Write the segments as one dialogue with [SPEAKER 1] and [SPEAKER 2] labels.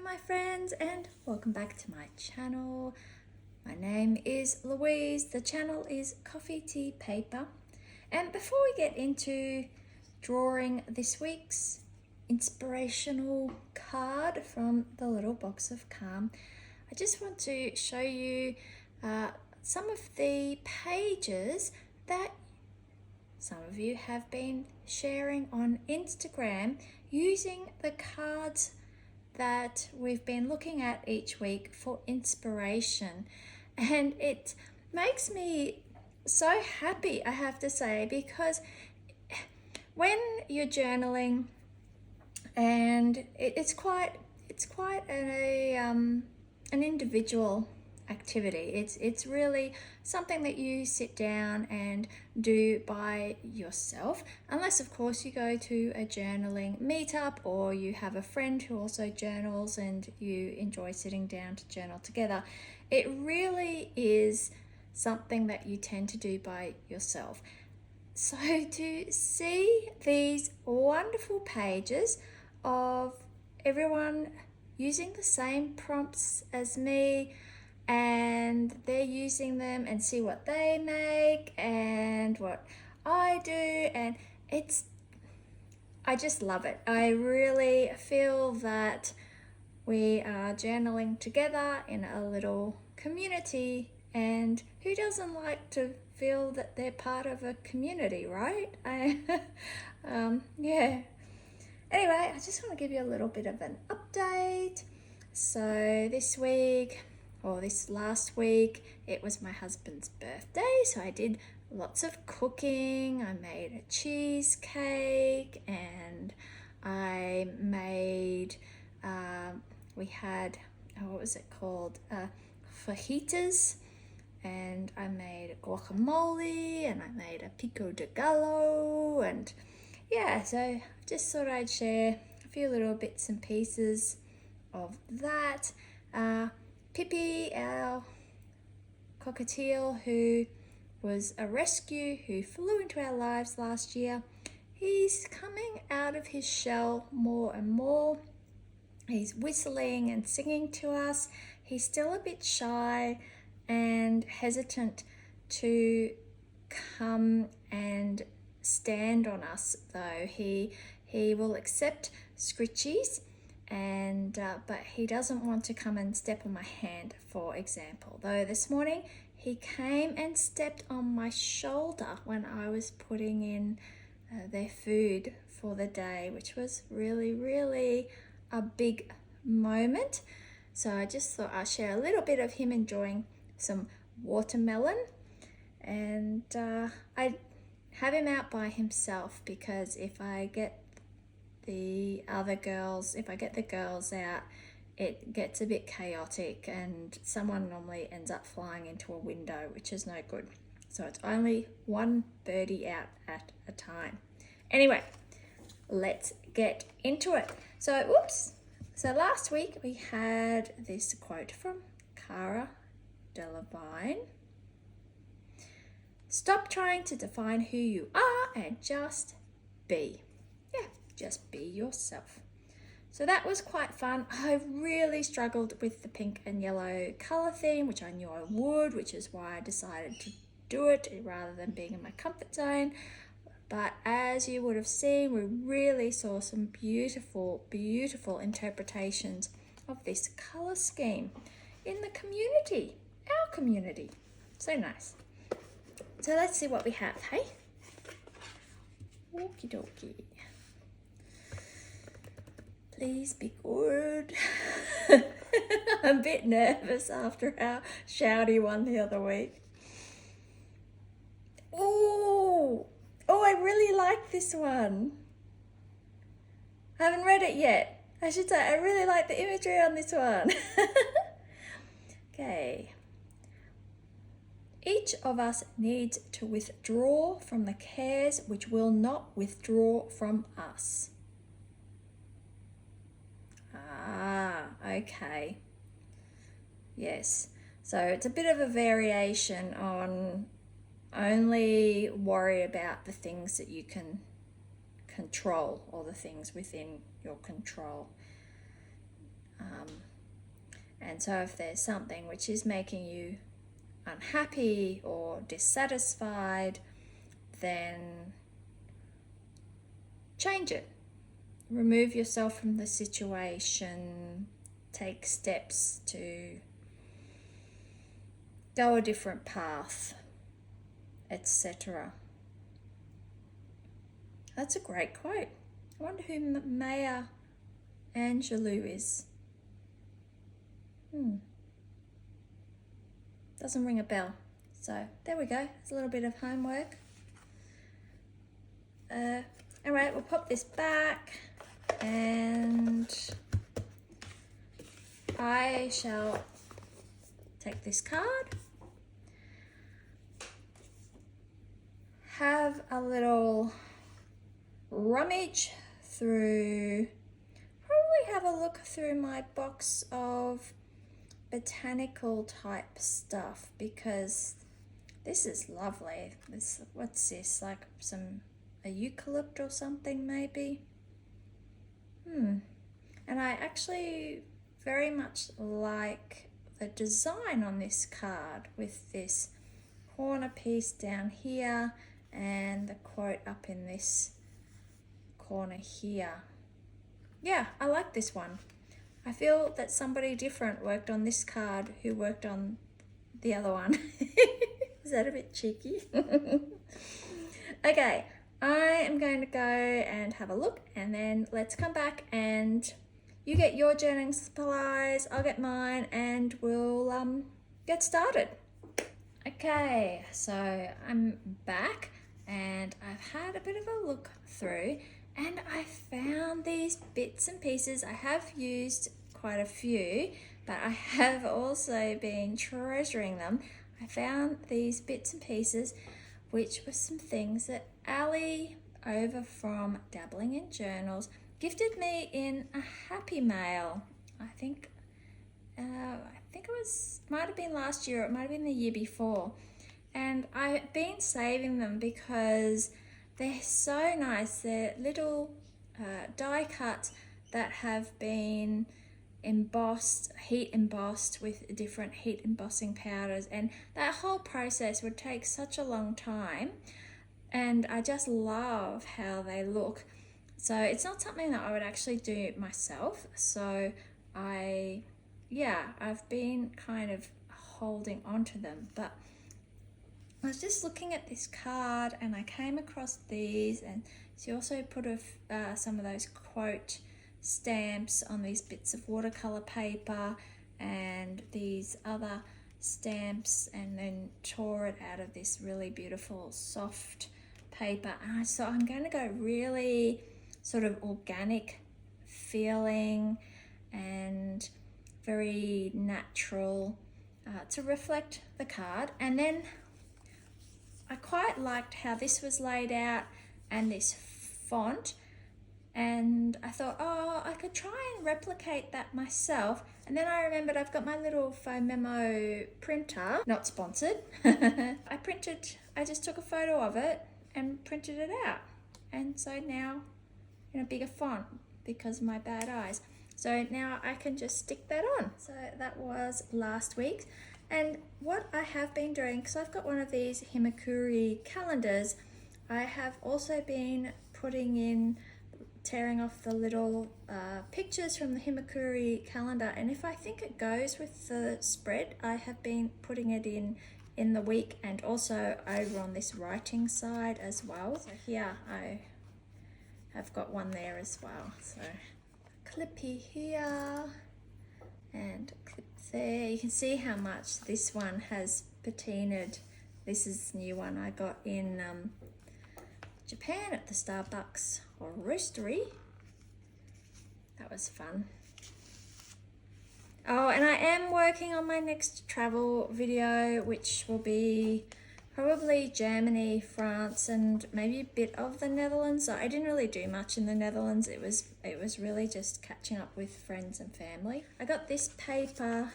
[SPEAKER 1] my friends, and welcome back to my channel. My name is Louise. The channel is Coffee Tea Paper. And before we get into drawing this week's inspirational card from the Little Box of Calm, I just want to show you some of the pages that some of you have been sharing on Instagram using the cards that we've been looking at each week for inspiration. And it makes me so happy, I have to say, because when you're journaling, and it's quite an individual activity. It's really something that you sit down and do by yourself, unless of course you go to a journaling meetup or you have a friend who also journals and you enjoy sitting down to journal together. It really is something that you tend to do by yourself. So to see these wonderful pages of everyone using the same prompts as me, and they're using them, and see what they make and what I do, and I just love it. I really feel that we are journaling together in a little community, and who doesn't like to feel that they're part of a community, right? Yeah. Anyway, I just want to give you a little bit of an update. So this last week, it was my husband's birthday, so I did lots of cooking. I made a cheesecake, and I made, we had, what was it called? Fajitas, and I made guacamole, and I made a pico de gallo, and yeah, so I just thought I'd share a few little bits and pieces of that. Pippi, our cockatiel, who was a rescue who flew into our lives last year, he's coming out of his shell more and more. He's whistling and singing to us. He's still a bit shy and hesitant to come and stand on us, though. He will accept scritchies, and but he doesn't want to come and step on my hand, for example. Though this morning he came and stepped on my shoulder when I was putting in their food for the day, which was really a big moment. So I just thought I'll share a little bit of him enjoying some watermelon, and I have him out by himself, because if I get the girls out, it gets a bit chaotic, and someone normally ends up flying into a window, which is no good. So it's only one birdie out at a time. Anyway, let's get into it. So last week we had this quote from Cara Delevingne. Stop trying to define who you are and just be. Yeah, just be yourself. So that was quite fun. I really struggled with the pink and yellow color theme, which I knew I would, which is why I decided to do it rather than being in my comfort zone. But as you would have seen, we really saw some beautiful interpretations of this color scheme in the community, our community. So nice. So let's see what we have, hey? Okie dokie. Please be good. I'm a bit nervous after our shouty one the other week. Oh, I really like this one. I haven't read it yet. I should say I really like the imagery on this one. Okay. Each of us needs to withdraw from the cares which will not withdraw from us. Okay. Yes. So it's a bit of a variation on only worry about the things that you can control, or the things within your control. And so if there's something which is making you unhappy or dissatisfied, then change it. Remove yourself from the situation. Take steps to go a different path, etc. That's a great quote. I wonder who Maya Angelou is. Doesn't ring a bell. So there we go. It's a little bit of homework. Alright, we'll pop this back and I shall take this card, have a little rummage through, probably have a look through my box of botanical type stuff, because this is lovely. What's this, like a eucalypt or something maybe? And I actually very much like the design on this card with this corner piece down here and the quote up in this corner here. Yeah, I like this one. I feel that somebody different worked on this card who worked on the other one. Is that a bit cheeky? Okay, I am going to go and have a look, and then let's come back and you get your journaling supplies, I'll get mine, and we'll get started. Okay, so I'm back and I've had a bit of a look through and I found these bits and pieces. I have used quite a few, but I have also been treasuring them. I found these bits and pieces, which were some things that Ali over from Dabbling in Journals gifted me in a happy mail. I think it might have been last year, or it might have been the year before. And I've been saving them because they're so nice. They're little die cuts that have been heat embossed with different heat embossing powders, and that whole process would take such a long time, and I just love how they look. So it's not something that I would actually do myself, so I've been kind of holding on to them. But I was just looking at this card and I came across these, and she also put some of those quote stamps on these bits of watercolor paper and these other stamps, and then tore it out of this really beautiful soft paper. And so I'm going to go really sort of organic feeling and very natural to reflect the card. And then I quite liked how this was laid out and this font, and I thought, oh, I could try and replicate that myself. And then I remembered I've got my little foam memo printer, not sponsored. I just took a photo of it and printed it out. And so now in a bigger font because of my bad eyes. So now I can just stick that on. So that was last week. And what I have been doing, because I've got one of these Himakuri calendars, I have also been tearing off the little pictures from the Himakuri calendar. And if I think it goes with the spread, I have been putting it in the week and also over on this writing side as well. So here I have got one there as well. So clippy here and clip there. You can see how much this one has patinaed. This is the new one I got in Japan at the Starbucks or Roastery. That was fun. Oh, and I am working on my next travel video, which will be probably Germany, France, and maybe a bit of the Netherlands. So I didn't really do much in the Netherlands. It was really just catching up with friends and family. I got this paper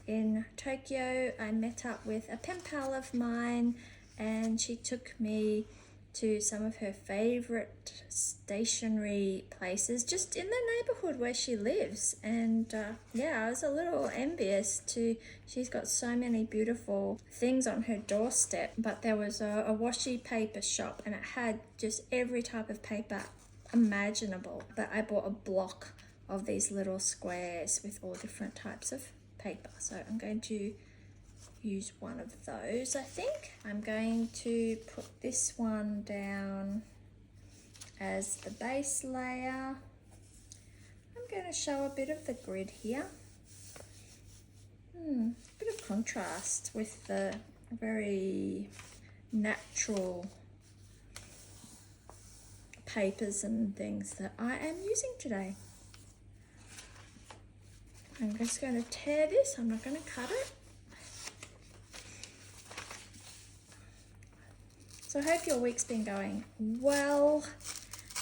[SPEAKER 1] in Tokyo. I met up with a pen pal of mine, and she took me to some of her favorite stationery places just in the neighborhood where she lives. And yeah, I was a little envious too. She's got so many beautiful things on her doorstep. But there was a washi paper shop, and it had just every type of paper imaginable. But I bought a block of these little squares with all different types of paper. So I'm going to use one of those. I think I'm going to put this one down as the base layer. I'm going to show a bit of the grid here. A bit of contrast with the very natural papers and things that I am using today. I'm just going to tear this. I'm not going to cut it. So I hope your week's been going well.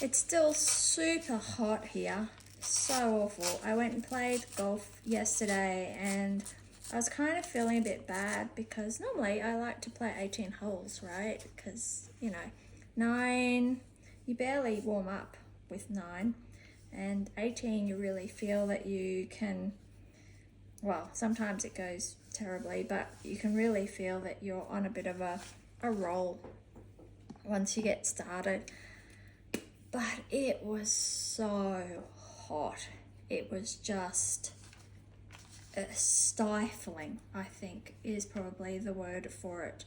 [SPEAKER 1] It's still super hot here, so awful. I went and played golf yesterday and I was kind of feeling a bit bad because normally I like to play 18 holes, right? Because, you know, 9, you barely warm up with 9, and 18 you really feel that you can, well, sometimes it goes terribly, but you can really feel that you're on a bit of a roll once you get started. But it was so hot. It was just stifling, I think is probably the word for it.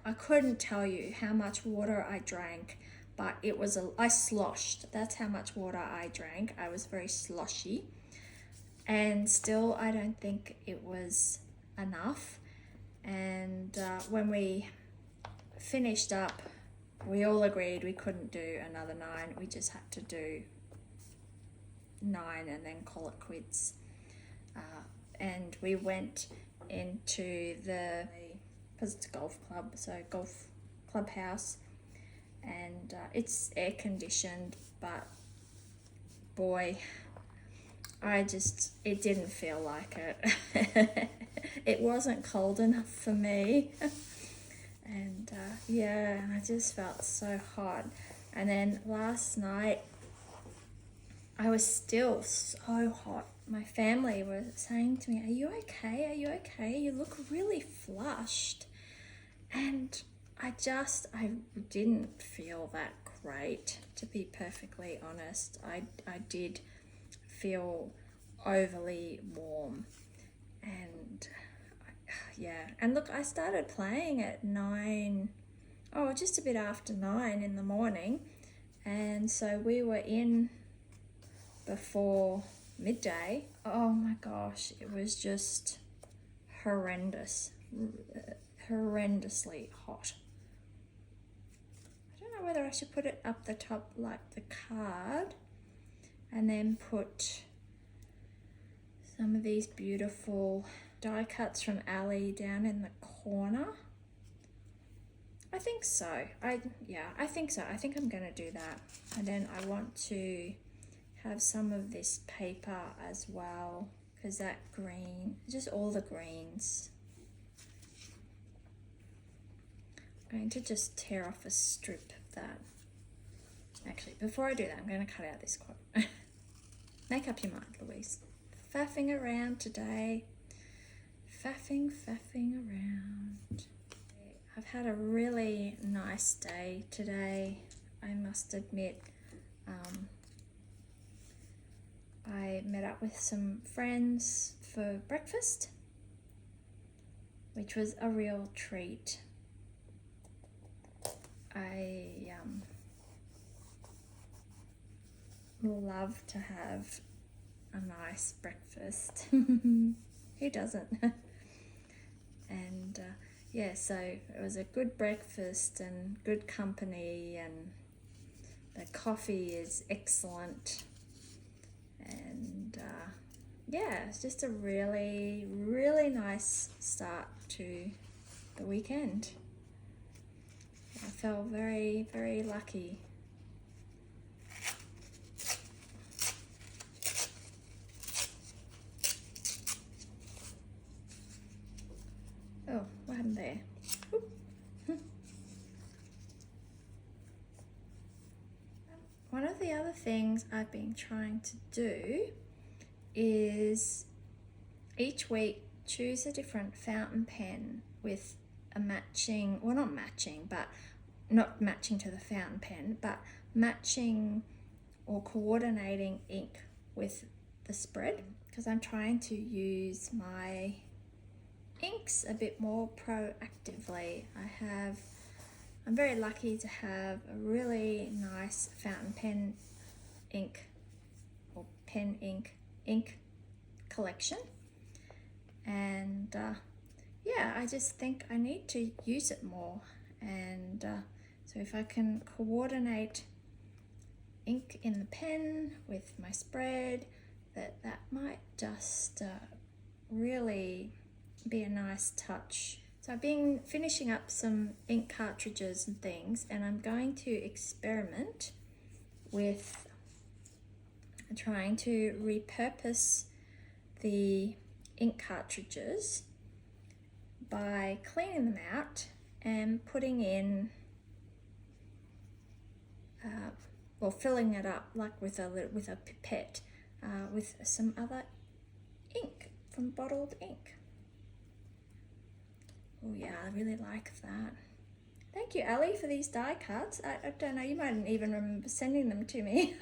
[SPEAKER 1] I couldn't tell you how much water I drank, but it was I sloshed. That's how much water I drank. I was very sloshy, and still I don't think it was enough. And when we finished up, we all agreed we couldn't do another 9. We just had to do 9 and then call it quits. And we went into because it's a golf club, so golf clubhouse, and it's air conditioned, but boy, it didn't feel like it. It wasn't cold enough for me. And yeah, I just felt so hot. And then last night, I was still so hot. My family was saying to me, "Are you okay? Are you okay? You look really flushed." And I didn't feel that great, to be perfectly honest. I did feel overly warm. And yeah, and look, I started playing at 9, just a bit after 9 in the morning, and so we were in before midday. Oh my gosh, it was just horrendous, horrendously hot. I don't know whether I should put it up the top like the card and then put some of these beautiful die cuts from Ali down in the corner. I think so. I think so. I think I'm going to do that. And then I want to have some of this paper as well, because that green, just all the greens. I'm going to just tear off a strip of that. Actually, before I do that, I'm going to cut out this quote. Make up your mind, Louise. Faffing around today. Faffing around. I've had a really nice day today, I must admit. I met up with some friends for breakfast, which was a real treat. I love to have a nice breakfast. Who doesn't? And yeah, so it was a good breakfast and good company, and the coffee is excellent. And yeah, it's just a really, really nice start to the weekend. I felt very, very lucky. Oh, what happened there? one of the other things I've been trying to do is each week choose a different fountain pen with a matching, well, not matching, but not matching to the fountain pen, but matching or coordinating ink with the spread, because I'm trying to use my inks a bit more proactively. I'm very lucky to have a really nice fountain pen ink or pen ink collection, and yeah, I just think I need to use it more. And so if I can coordinate ink in the pen with my spread, that might just really be a nice touch. So I've been finishing up some ink cartridges and things, and I'm going to experiment with trying to repurpose the ink cartridges by cleaning them out and putting in or filling it up like with a pipette with some other ink from bottled ink. Oh yeah, I really like that. Thank you, Ali, for these die cuts. I don't know, you mightn't even remember sending them to me.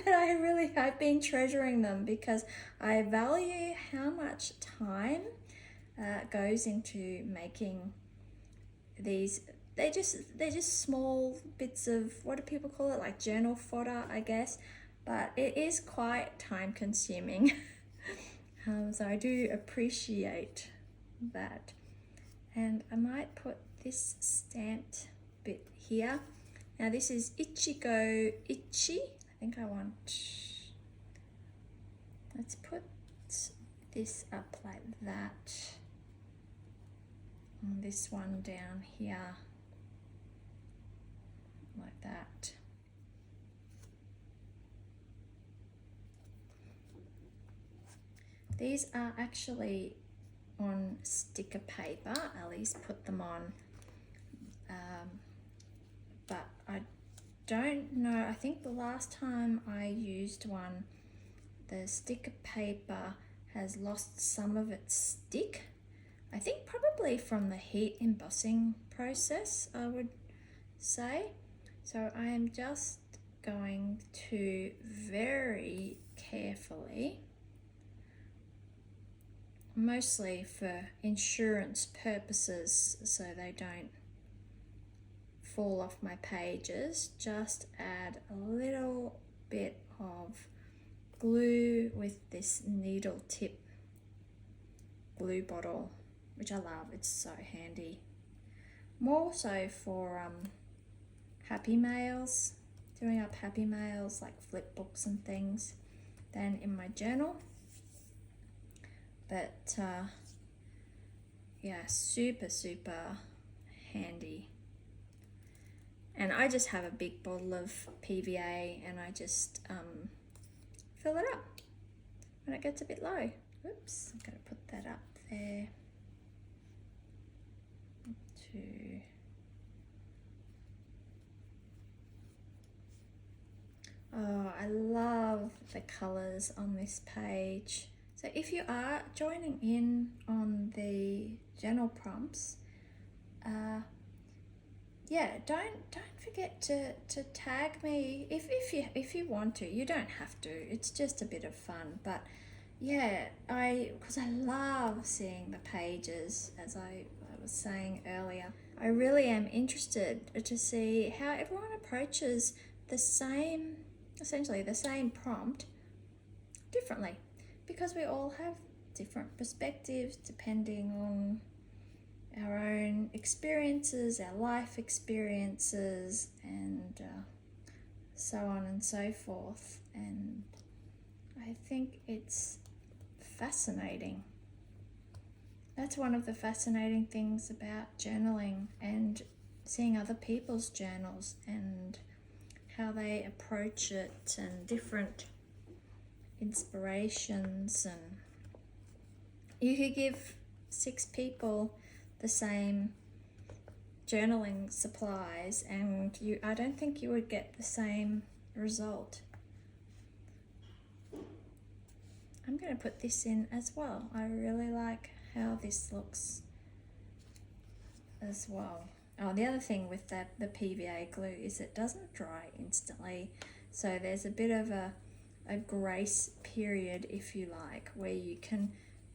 [SPEAKER 1] But I've been treasuring them because I value how much time goes into making these. They're just small bits of, what do people call it, like journal fodder, I guess, but it is quite time consuming. So I do appreciate that. And I might put this stamped bit here. Now this is Ichigo Ichi. I think let's put this up like that. And this one down here, like that. These are actually on sticker paper. Ali's put them on, but I don't know, I think the last time I used one, the sticker paper has lost some of its stick. I think probably from the heat embossing process, I would say. So I am just going to very carefully, mostly for insurance purposes so they don't fall off my pages, just add a little bit of glue with this needle tip glue bottle, which I love. It's so handy. More so for happy mails, doing up happy mails like flip books and things, than in my journal. But yeah, super handy. And I just have a big bottle of PVA and I just fill it up when it gets a bit low. Oops, I'm going to put that up there. Oh, I love the colours on this page. So if you are joining in on the journal prompts, yeah, don't forget to tag me if you want to. You don't have to. It's just a bit of fun. But yeah, because I love seeing the pages, as I was saying earlier. I really am interested to see how everyone approaches essentially the same prompt differently, because we all have different perspectives depending on our own experiences, our life experiences, and so on and so forth. And I think it's fascinating. That's one of the fascinating things about journaling and seeing other people's journals and how they approach it and different inspirations. And you could give 6 people the same journaling supplies and I don't think you would get the same result. I'm going to put this in as well. I really like how this looks as well. Oh, the other thing with the PVA glue is it doesn't dry instantly. So there's a bit of a grace period, if you like, where you can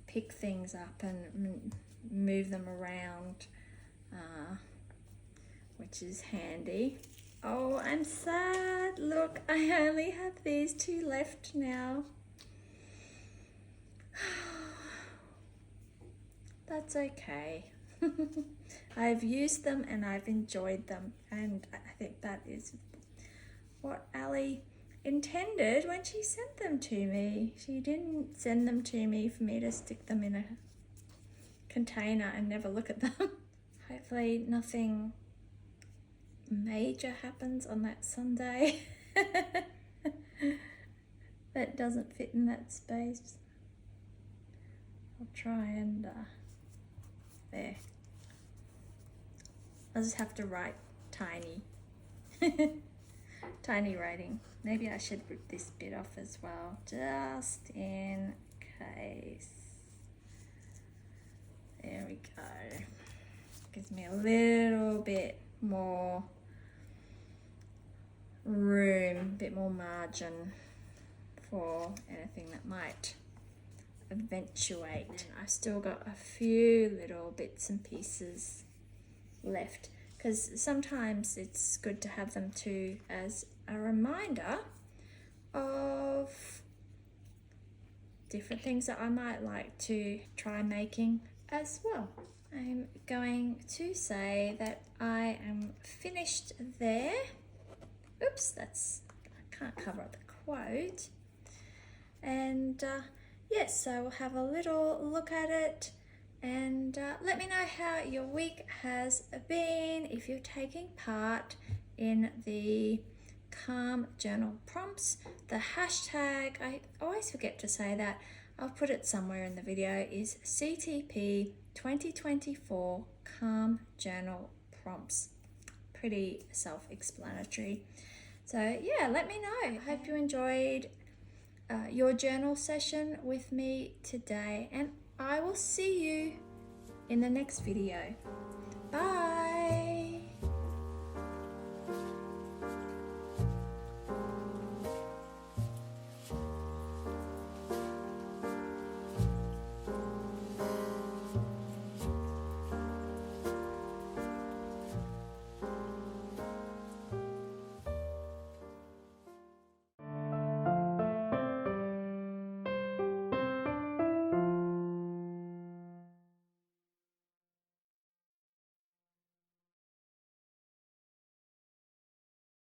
[SPEAKER 1] pick things up and move them around, which is handy. Oh, I'm sad. Look, I only have these 2 left now. That's okay. I've used them and I've enjoyed them, and I think that is what Ali intended when she sent them to me. She didn't send them to me for me to stick them in a container and never look at them. Hopefully nothing major happens on that Sunday that doesn't fit in that space. I'll try and there. I'll just have to write tiny. Tiny writing. Maybe I should rip this bit off as well, just in case. There we go. Gives me a little bit more room, a bit more margin for anything that might eventuate. And I've still got a few little bits and pieces left, because sometimes it's good to have them too as a reminder of different things that I might like to try making as well. I'm going to say that I am finished there. Oops, I can't cover up the quote. And yes, so we'll have a little look at it, and let me know how your week has been, if you're taking part in the Calm Journal prompts. The hashtag, I always forget to say that, I'll put it somewhere in the video, is CTP 2024 Calm Journal prompts. Pretty self-explanatory. So yeah, let me know. I hope you enjoyed your journal session with me today, and I will see you in the next video. Bye.